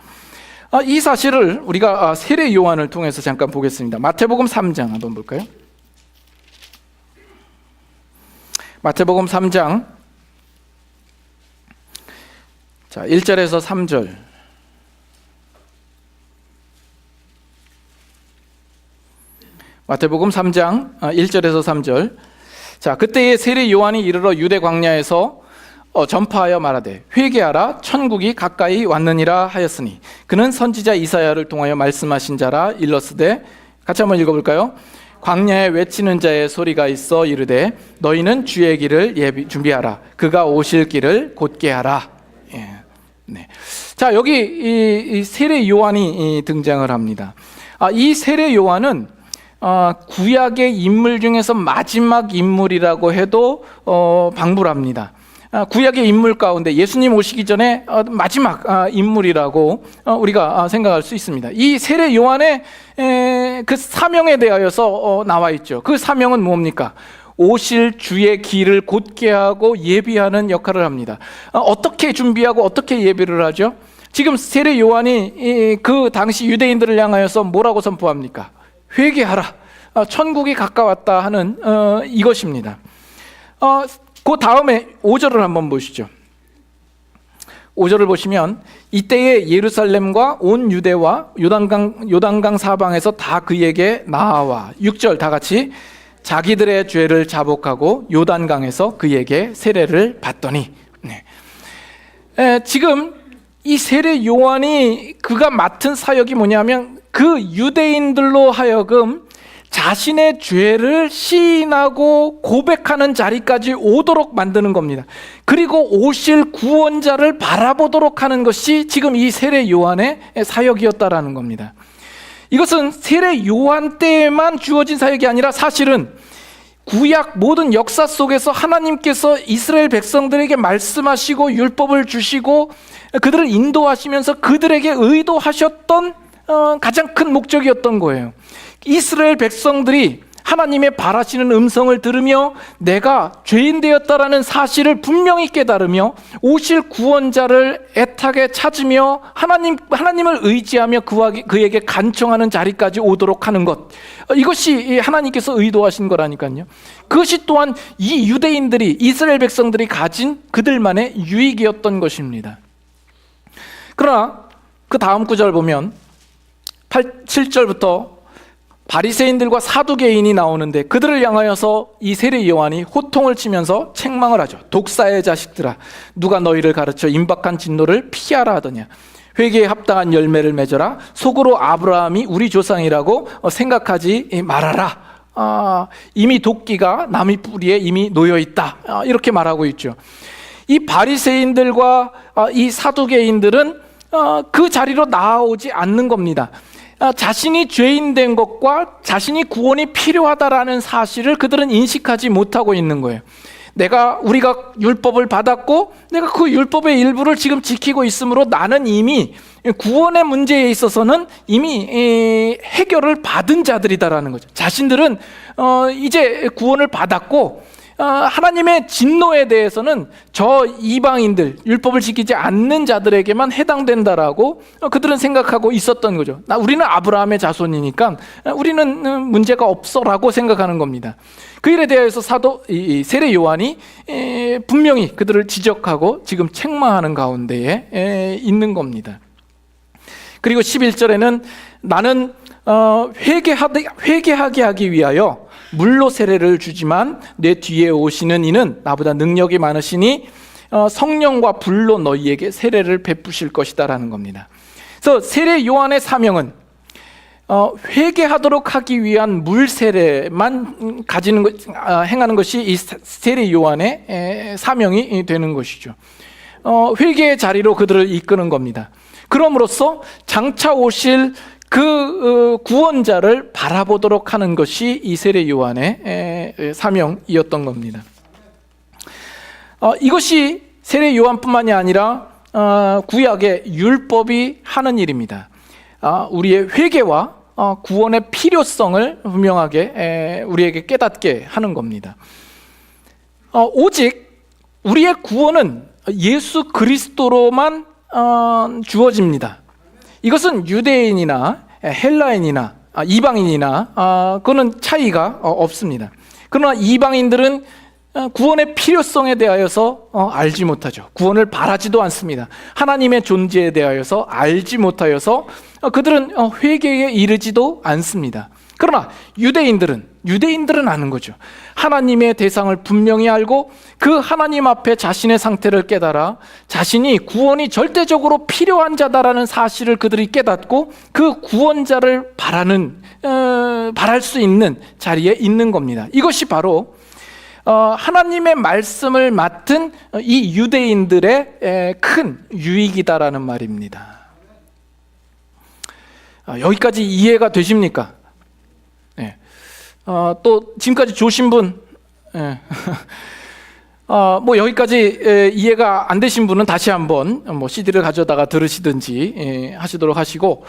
이 사실을 우리가 세례 요한을 통해서 잠깐 보겠습니다. 마태복음 3장 한번 볼까요? 마태복음 3장 1절에서 3절. 마태복음 3장 1절에서 3절. 자, 그때에 세례 요한이 이르러 유대 광야에서 전파하여 말하되 회개하라 천국이 가까이 왔느니라 하였으니 그는 선지자 이사야를 통하여 말씀하신 자라 일렀으되, 같이 한번 읽어볼까요? 광야에 외치는 자의 소리가 있어 이르되 너희는 주의 길을 준비하라 그가 오실 길을 곧게 하라. 네. 자, 여기 이 세례 요한이 등장을 합니다. 이 세례 요한은 구약의 인물 중에서 마지막 인물이라고 해도 방불합니다. 구약의 인물 가운데 예수님 오시기 전에 마지막 인물이라고 우리가 생각할 수 있습니다. 이 세례 요한의 그 사명에 대하여서 나와 있죠. 그 사명은 뭡니까? 오실 주의 길을 곧게 하고 예비하는 역할을 합니다. 어떻게 준비하고 어떻게 예비를 하죠? 지금 세례 요한이 그 당시 유대인들을 향하여서 뭐라고 선포합니까? 회개하라, 천국이 가까웠다 하는 이것입니다. 그 다음에 5절을 한번 보시죠. 5절을 보시면 이때에 예루살렘과 온 유대와 요단강 사방에서 다 그에게 나아와 6절 다 같이 자기들의 죄를 자복하고 요단강에서 그에게 세례를 받더니. 지금 이 세례 요한이 그가 맡은 사역이 뭐냐면 그 유대인들로 하여금 자신의 죄를 시인하고 고백하는 자리까지 오도록 만드는 겁니다. 그리고 오실 구원자를 바라보도록 하는 것이 지금 이 세례 요한의 사역이었다라는 겁니다. 이것은 세례 요한 때에만 주어진 사역이 아니라 사실은 구약 모든 역사 속에서 하나님께서 이스라엘 백성들에게 말씀하시고 율법을 주시고 그들을 인도하시면서 그들에게 의도하셨던 가장 큰 목적이었던 거예요. 이스라엘 백성들이 하나님의 바라시는 음성을 들으며 내가 죄인 되었다라는 사실을 분명히 깨달으며 오실 구원자를 애타게 찾으며 하나님을 의지하며 그에게 간청하는 자리까지 오도록 하는 것, 이것이 하나님께서 의도하신 거라니까요. 그것이 또한 이 유대인들이 이스라엘 백성들이 가진 그들만의 유익이었던 것입니다. 그러나 그 다음 구절 보면 7절부터 바리새인들과 사두개인이 나오는데 그들을 향하여서 이 세례 요한이 호통을 치면서 책망을 하죠. 독사의 자식들아, 누가 너희를 가르쳐 임박한 진노를 피하라 하더냐. 회개에 합당한 열매를 맺어라. 속으로 아브라함이 우리 조상이라고 생각하지 말아라. 이미 도끼가 나무 뿌리에 이미 놓여 있다. 이렇게 말하고 있죠. 이 바리새인들과 이 사두개인들은 그 자리로 나아오지 않는 겁니다. 자신이 죄인 된 것과 자신이 구원이 필요하다라는 사실을 그들은 인식하지 못하고 있는 거예요. 우리가 율법을 받았고 내가 그 율법의 일부를 지금 지키고 있으므로 나는 이미 구원의 문제에 있어서는 이미 해결을 받은 자들이다라는 거죠. 자신들은 이제 구원을 받았고 하나님의 진노에 대해서는 저 이방인들, 율법을 지키지 않는 자들에게만 해당된다라고 그들은 생각하고 있었던 거죠. 우리는 아브라함의 자손이니까 우리는 문제가 없어라고 생각하는 겁니다. 그 일에 대해서 세례 요한이 분명히 그들을 지적하고 지금 책망하는 가운데에 있는 겁니다. 그리고 11절에는 나는 회개하게 하기 위하여 물로 세례를 주지만 내 뒤에 오시는 이는 나보다 능력이 많으시니 성령과 불로 너희에게 세례를 베푸실 것이다 라는 겁니다. 그래서 세례 요한의 사명은 회개하도록 하기 위한 물 세례만 행하는 것이 이 세례 요한의 사명이 되는 것이죠. 회개의 자리로 그들을 이끄는 겁니다. 그럼으로써 장차 오실 그 구원자를 바라보도록 하는 것이 이 세례 요한의 사명이었던 겁니다. 이것이 세례 요한뿐만이 아니라 구약의 율법이 하는 일입니다. 우리의 회개와 구원의 필요성을 분명하게 우리에게 깨닫게 하는 겁니다. 오직 우리의 구원은 예수 그리스도로만 주어집니다. 이것은 유대인이나 헬라인이나 이방인이나 그거는 차이가 없습니다. 그러나 이방인들은 구원의 필요성에 대하여서 알지 못하죠. 구원을 바라지도 않습니다. 하나님의 존재에 대하여서 알지 못하여서 그들은 회개에 이르지도 않습니다. 그러나 유대인들은 아는 거죠. 하나님의 대상을 분명히 알고 그 하나님 앞에 자신의 상태를 깨달아 자신이 구원이 절대적으로 필요한 자다라는 사실을 그들이 깨닫고 그 구원자를 바랄 수 있는 자리에 있는 겁니다. 이것이 바로 하나님의 말씀을 맡은 이 유대인들의 큰 유익이다라는 말입니다. 여기까지 이해가 되십니까? 네. 또 지금까지 조신 분, 뭐 여기까지 이해가 안 되신 분은 다시 한번 CD를 가져다가 들으시든지 하시도록 하시고,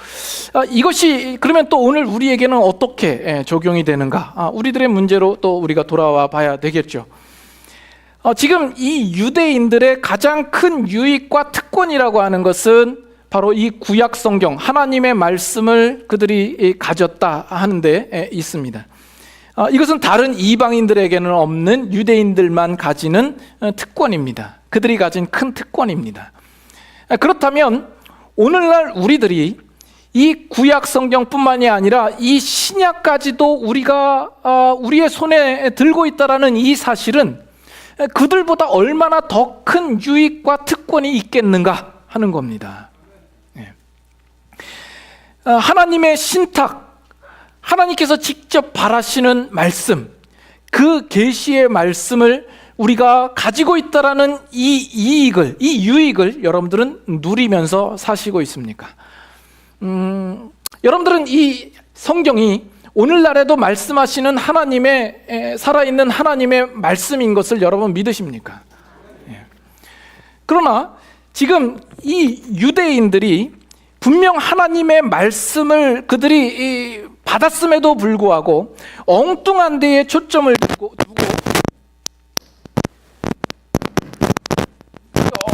이것이 그러면 또 오늘 우리에게는 어떻게 적용이 되는가? 우리들의 문제로 또 우리가 돌아와 봐야 되겠죠. 지금 이 유대인들의 가장 큰 유익과 특권이라고 하는 것은 바로 이 구약 성경 하나님의 말씀을 그들이 가졌다 하는 데 있습니다. 이것은 다른 이방인들에게는 없는 유대인들만 가지는 특권입니다. 그들이 가진 큰 특권입니다. 그렇다면 오늘날 우리들이 이 구약 성경뿐만이 아니라 이 신약까지도 우리가 우리의 손에 들고 있다라는 이 사실은 그들보다 얼마나 더 큰 유익과 특권이 있겠는가 하는 겁니다. 하나님의 신탁, 하나님께서 직접 바라시는 말씀, 그 계시의 말씀을 우리가 가지고 있다라는 이 유익을 여러분들은 누리면서 사시고 있습니까? 여러분들은 이 성경이 오늘날에도 말씀하시는 하나님의 살아있는 하나님의 말씀인 것을 여러분 믿으십니까? 그러나 지금 이 유대인들이 분명 하나님의 말씀을 그들이 받았음에도 불구하고 엉뚱한 데에 초점을 두고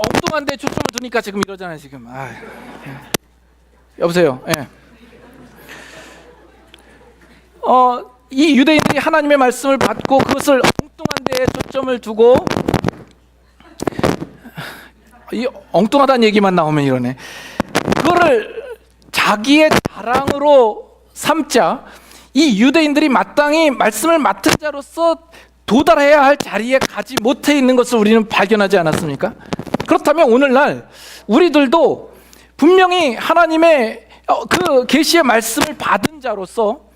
엉뚱한 데에 초점을 두니까 지금 이러잖아요. 지금 여보세요. 예. 이 유대인들이 하나님의 말씀을 받고 그것을 엉뚱한 데에 초점을 두고, 이 엉뚱하다는 얘기만 나오면 이러네. 그거를 자기의 자랑으로 삼자 이 유대인들이 마땅히 말씀을 맡은 자로서 도달해야 할 자리에 가지 못해 있는 것을 우리는 발견하지 않았습니까? 그렇다면 오늘날 우리들도 분명히 하나님의 그 계시의 말씀을 받은 자로서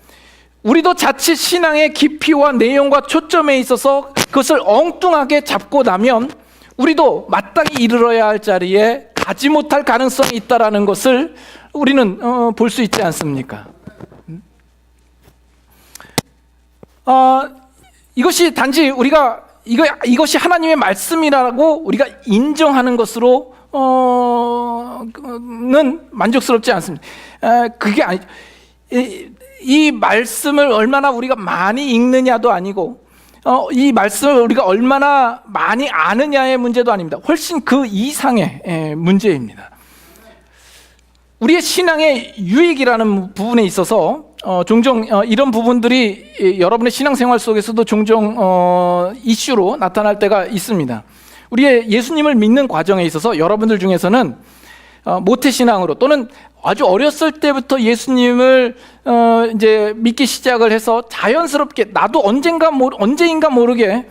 우리도 자칫 신앙의 깊이와 내용과 초점에 있어서 그것을 엉뚱하게 잡고 나면 우리도 마땅히 이르러야 할 자리에 가지 못할 가능성이 있다라는 것을 우리는 볼 수 있지 않습니까? 이것이 단지 우리가 이것이 하나님의 말씀이라고 우리가 인정하는 것으로는 만족스럽지 않습니다. 그게 아니죠. 이 말씀을 얼마나 우리가 많이 읽느냐도 아니고 이 말씀을 우리가 얼마나 많이 아느냐의 문제도 아닙니다. 훨씬 그 이상의 문제입니다. 우리의 신앙의 유익이라는 부분에 있어서 종종 이런 부분들이 여러분의 신앙생활 속에서도 종종 이슈로 나타날 때가 있습니다. 우리의 예수님을 믿는 과정에 있어서 여러분들 중에서는 모태신앙으로 또는 아주 어렸을 때부터 예수님을 이제 믿기 시작을 해서 자연스럽게 나도 언제인가 모르게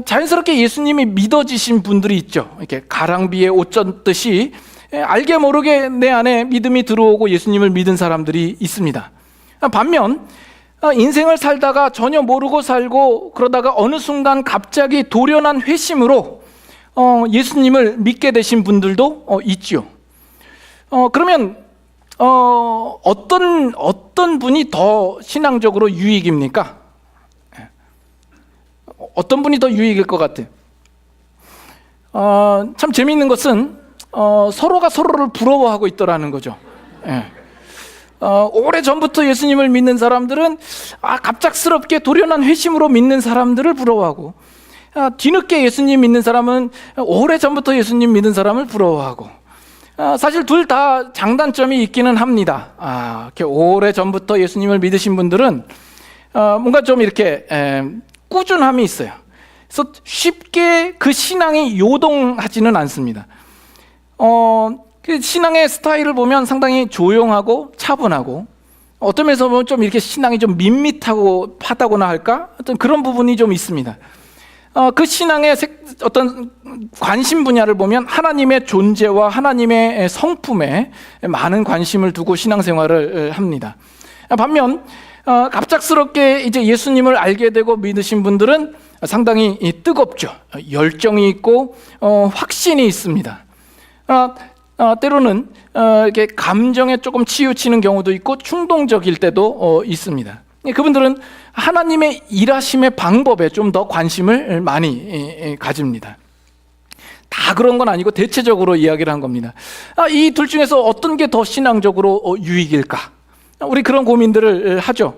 자연스럽게 예수님이 믿어지신 분들이 있죠. 이렇게 가랑비에 옷 젖듯이 알게 모르게 내 안에 믿음이 들어오고 예수님을 믿은 사람들이 있습니다. 반면 인생을 살다가 전혀 모르고 살고 그러다가 어느 순간 갑자기 돌연한 회심으로 예수님을 믿게 되신 분들도 있지요. 그러면 어떤 분이 더 신앙적으로 유익입니까? 어떤 분이 더 유익일 것 같아요? 참 재미있는 것은 서로가 서로를 부러워하고 있더라는 거죠. 오래전부터 예수님을 믿는 사람들은 갑작스럽게 돌연한 회심으로 믿는 사람들을 부러워하고, 뒤늦게 예수님 믿는 사람은 오래전부터 예수님 믿는 사람을 부러워하고, 사실 둘 다 장단점이 있기는 합니다. 이렇게 오래전부터 예수님을 믿으신 분들은 뭔가 좀 이렇게 꾸준함이 있어요. 그래서 쉽게 그 신앙이 요동하지는 않습니다. 그 신앙의 스타일을 보면 상당히 조용하고 차분하고, 어떤 면에서 보면 좀 이렇게 신앙이 좀 밋밋하고 하다고나 할까? 어떤 그런 부분이 좀 있습니다. 그 신앙의 어떤 관심 분야를 보면 하나님의 존재와 하나님의 성품에 많은 관심을 두고 신앙생활을 합니다. 반면 갑작스럽게 이제 예수님을 알게 되고 믿으신 분들은 상당히 뜨겁죠. 열정이 있고 확신이 있습니다. 때로는 이렇게 감정에 조금 치우치는 경우도 있고 충동적일 때도 있습니다. 그분들은 하나님의 일하심의 방법에 좀 더 관심을 많이 가집니다. 다 그런 건 아니고 대체적으로 이야기를 한 겁니다. 이 둘 중에서 어떤 게 더 신앙적으로 유익일까? 우리 그런 고민들을 하죠.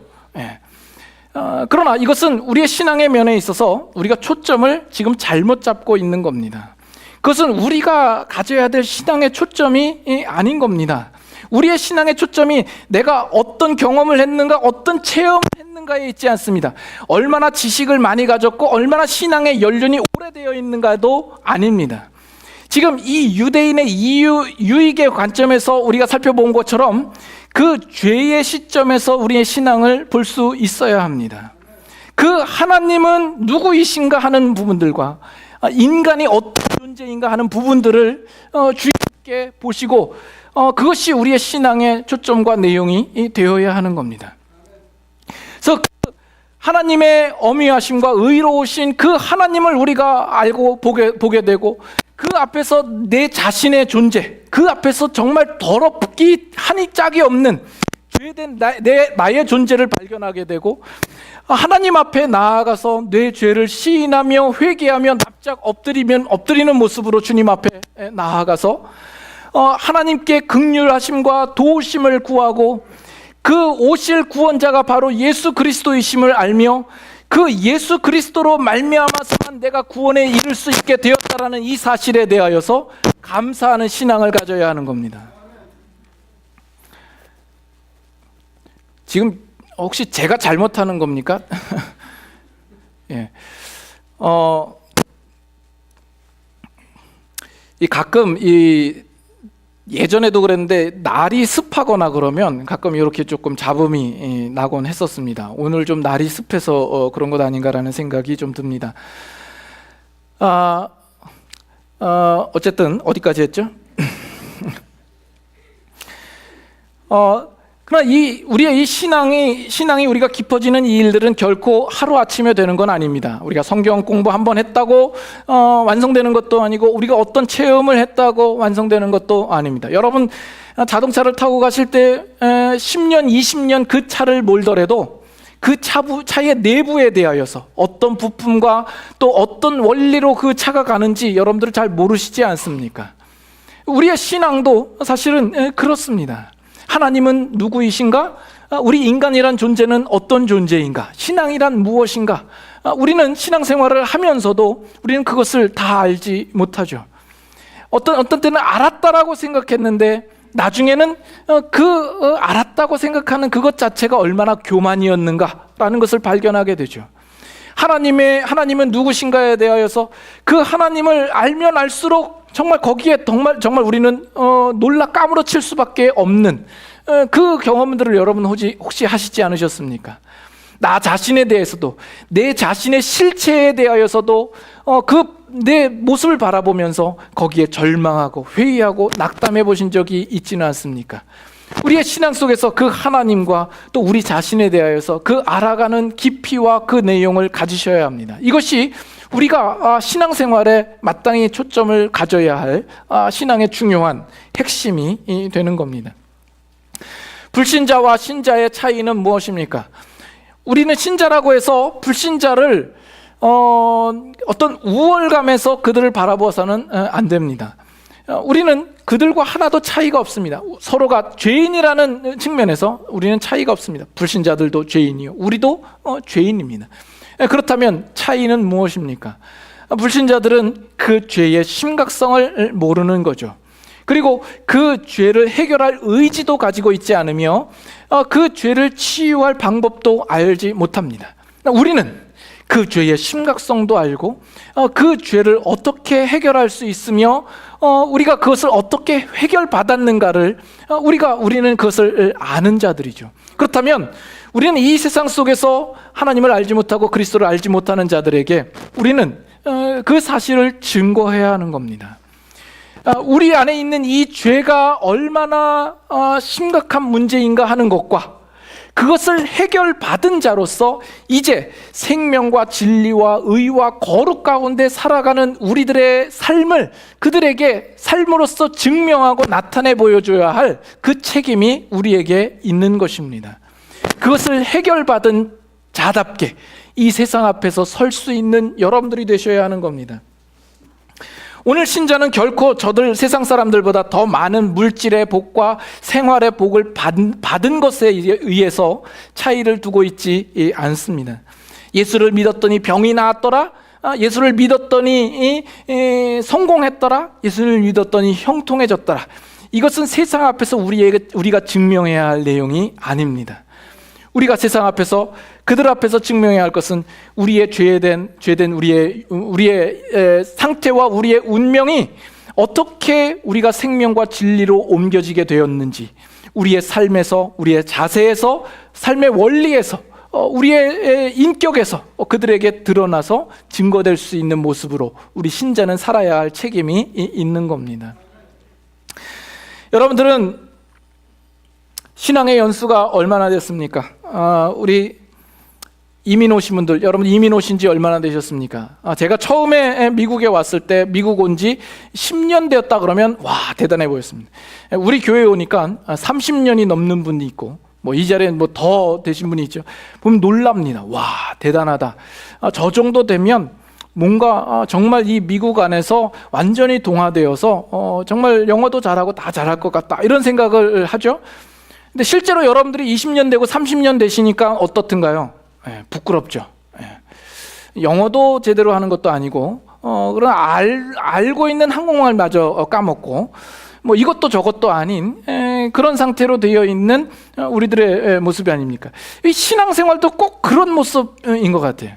그러나 이것은 우리의 신앙의 면에 있어서 우리가 초점을 지금 잘못 잡고 있는 겁니다. 그것은 우리가 가져야 될 신앙의 초점이 아닌 겁니다. 우리의 신앙의 초점이 내가 어떤 경험을 했는가, 어떤 체험을 했는가에 있지 않습니다. 얼마나 지식을 많이 가졌고 얼마나 신앙의 연륜이 오래되어 있는가도 아닙니다. 지금 이 유대인의 유익의 관점에서 우리가 살펴본 것처럼 그 죄의 시점에서 우리의 신앙을 볼 수 있어야 합니다. 그 하나님은 누구이신가 하는 부분들과 인간이 어떤 존재인가 하는 부분들을 주의 깊게 보시고 그것이 우리의 신앙의 초점과 내용이 되어야 하는 겁니다. 그래서 하나님의 어미하심과 의로우신 그 하나님을 우리가 알고 보게 되고, 그 앞에서 내 자신의 존재, 그 앞에서 정말 더럽기 한이 짝이 없는 죄된 나의 존재를 발견하게 되고, 하나님 앞에 나아가서 내 죄를 시인하며 회개하며 납작 엎드리는 모습으로 주님 앞에 나아가서 하나님께 긍휼하심과 도우심을 구하고, 그 오실 구원자가 바로 예수 그리스도이심을 알며 그 예수 그리스도로 말미암아서만 내가 구원에 이를 수 있게 되었다라는 이 사실에 대하여서 감사하는 신앙을 가져야 하는 겁니다. 지금 혹시 제가 잘못하는 겁니까? 예. 가끔 예전에도 그랬는데 날이 습하거나 그러면 가끔 이렇게 조금 잡음이 나곤 했었습니다. 오늘 좀 날이 습해서 그런 것 아닌가라는 생각이 좀 듭니다. 어쨌든 어디까지 했죠? 그러나 우리의 이 신앙이 우리가 깊어지는 이 일들은 결코 하루아침에 되는 건 아닙니다. 우리가 성경 공부 한번 했다고 완성되는 것도 아니고, 우리가 어떤 체험을 했다고 완성되는 것도 아닙니다. 여러분 자동차를 타고 가실 때 10년, 20년 그 차를 몰더라도 그 차의 내부에 대하여서 어떤 부품과 또 어떤 원리로 그 차가 가는지 여러분들 잘 모르시지 않습니까? 우리의 신앙도 사실은 그렇습니다. 하나님은 누구이신가? 우리 인간이란 존재는 어떤 존재인가? 신앙이란 무엇인가? 우리는 신앙생활을 하면서도 우리는 그것을 다 알지 못하죠. 어떤 때는 알았다라고 생각했는데 나중에는 알았다고 생각하는 그것 자체가 얼마나 교만이었는가라는 것을 발견하게 되죠. 하나님은 누구신가에 대하여서 그 하나님을 알면 알수록 정말 거기에 정말 우리는 놀라 까무러칠 수밖에 없는 그 경험들을 여러분 혹시 하시지 않으셨습니까? 나 자신에 대해서도, 내 자신의 실체에 대하여서도 내 모습을 바라보면서 거기에 절망하고 회의하고 낙담해 보신 적이 있지는 않습니까? 우리의 신앙 속에서 그 하나님과 또 우리 자신에 대하여서 그 알아가는 깊이와 그 내용을 가지셔야 합니다. 이것이 우리가 신앙생활에 마땅히 초점을 가져야 할 신앙의 중요한 핵심이 되는 겁니다. 불신자와 신자의 차이는 무엇입니까? 우리는 신자라고 해서 불신자를 어떤 우월감에서 그들을 바라보아서는 안 됩니다. 우리는 그들과 하나도 차이가 없습니다. 서로가 죄인이라는 측면에서 우리는 차이가 없습니다. 불신자들도 죄인이요, 우리도 죄인입니다. 그렇다면 차이는 무엇입니까? 불신자들은 그 죄의 심각성을 모르는 거죠. 그리고 그 죄를 해결할 의지도 가지고 있지 않으며 그 죄를 치유할 방법도 알지 못합니다. 우리는 그 죄의 심각성도 알고 그 죄를 어떻게 해결할 수 있으며 우리가 그것을 어떻게 해결받았는가를 우리는 그것을 아는 자들이죠. 그렇다면 우리는 이 세상 속에서 하나님을 알지 못하고 그리스도를 알지 못하는 자들에게 우리는 그 사실을 증거해야 하는 겁니다. 우리 안에 있는 이 죄가 얼마나 심각한 문제인가 하는 것과 그것을 해결받은 자로서 이제 생명과 진리와 의와 거룩 가운데 살아가는 우리들의 삶을 그들에게 삶으로써 증명하고 나타내 보여줘야 할 그 책임이 우리에게 있는 것입니다. 그것을 해결받은 자답게 이 세상 앞에서 설 수 있는 여러분들이 되셔야 하는 겁니다. 오늘 신자는 결코 저들 세상 사람들보다 더 많은 물질의 복과 생활의 복을 받은 것에 의해서 차이를 두고 있지 않습니다. 예수를 믿었더니 병이 나았더라, 예수를 믿었더니 성공했더라, 예수를 믿었더니 형통해졌더라. 이것은 세상 앞에서 우리가 증명해야 할 내용이 아닙니다. 우리가 세상 앞에서 그들 앞에서 증명해야 할 것은 우리의 죄된 우리의 상태와 우리의 운명이 어떻게 우리가 생명과 진리로 옮겨지게 되었는지, 우리의 삶에서, 우리의 자세에서, 삶의 원리에서, 우리의 인격에서 그들에게 드러나서 증거될 수 있는 모습으로 우리 신자는 살아야 할 책임이 있는 겁니다. 여러분들은 신앙의 연수가 얼마나 됐습니까? 우리 이민 오신 분들, 여러분 이민 오신 지 얼마나 되셨습니까? 제가 처음에 미국에 왔을 때 미국 온 지 10년 되었다 그러면 와, 대단해 보였습니다. 우리 교회에 오니까 30년이 넘는 분이 있고 이 자리에 더 되신 분이 있죠. 보면 놀랍니다. 와, 대단하다. 저 정도 되면 뭔가 정말 이 미국 안에서 완전히 동화되어서 정말 영어도 잘하고 다 잘할 것 같다, 이런 생각을 하죠. 근데 실제로 여러분들이 20년 되고 30년 되시니까 어떻든가요? 부끄럽죠. 영어도 제대로 하는 것도 아니고 그런 알고 있는 한국말마저 까먹고 이것도 저것도 아닌 그런 상태로 되어 있는 우리들의 모습이 아닙니까? 이 신앙생활도 꼭 그런 모습인 것 같아요.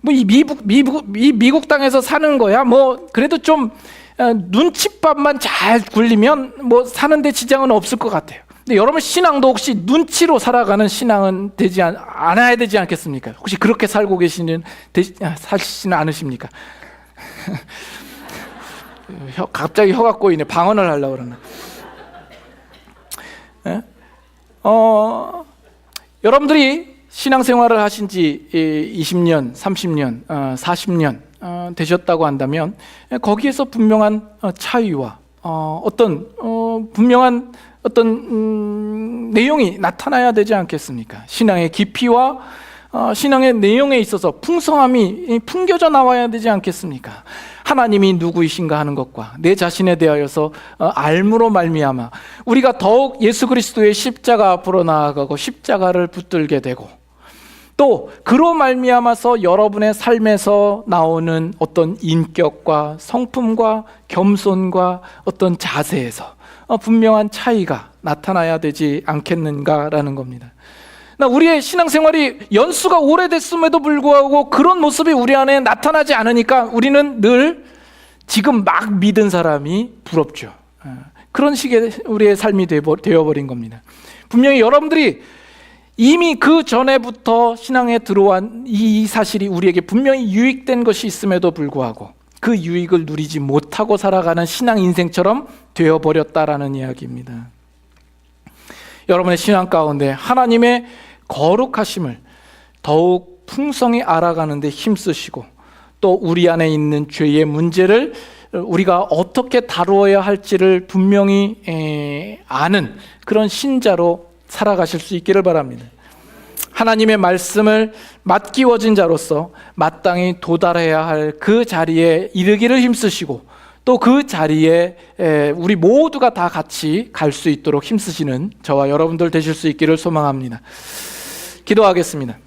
이 미국 땅에서 사는 거야 그래도 좀 눈칫밥만 잘 굴리면 사는데 지장은 없을 것 같아요. 근데 여러분 신앙도 혹시 눈치로 살아가는 신앙은 되지 않아야 되지 않겠습니까? 혹시 그렇게 살고 사시지는 않으십니까? 갑자기 혀가 꼬이네. 방언을 하려고 그러나. 여러분들이 신앙생활을 하신 지 20년, 30년, 40년 되셨다고 한다면 거기에서 분명한 차이와 분명한 내용이 나타나야 되지 않겠습니까? 신앙의 깊이와 신앙의 내용에 있어서 풍성함이 풍겨져 나와야 되지 않겠습니까? 하나님이 누구이신가 하는 것과 내 자신에 대하여서 알므로 말미암아 우리가 더욱 예수 그리스도의 십자가 앞으로 나아가고 십자가를 붙들게 되고, 또 그로 말미암아서 여러분의 삶에서 나오는 어떤 인격과 성품과 겸손과 어떤 자세에서 분명한 차이가 나타나야 되지 않겠는가라는 겁니다. 우리의 신앙생활이 연수가 오래됐음에도 불구하고 그런 모습이 우리 안에 나타나지 않으니까 우리는 늘 지금 막 믿은 사람이 부럽죠. 그런 식의 우리의 삶이 되어버린 겁니다. 분명히 여러분들이 이미 그 전에부터 신앙에 들어온 이 사실이 우리에게 분명히 유익된 것이 있음에도 불구하고 그 유익을 누리지 못하고 살아가는 신앙 인생처럼 되어버렸다라는 이야기입니다. 여러분의 신앙 가운데 하나님의 거룩하심을 더욱 풍성히 알아가는 데 힘쓰시고, 또 우리 안에 있는 죄의 문제를 우리가 어떻게 다루어야 할지를 분명히 아는 그런 신자로 살아가실 수 있기를 바랍니다. 하나님의 말씀을 맡기워진 자로서 마땅히 도달해야 할 그 자리에 이르기를 힘쓰시고, 또 그 자리에 우리 모두가 다 같이 갈 수 있도록 힘쓰시는 저와 여러분들 되실 수 있기를 소망합니다. 기도하겠습니다.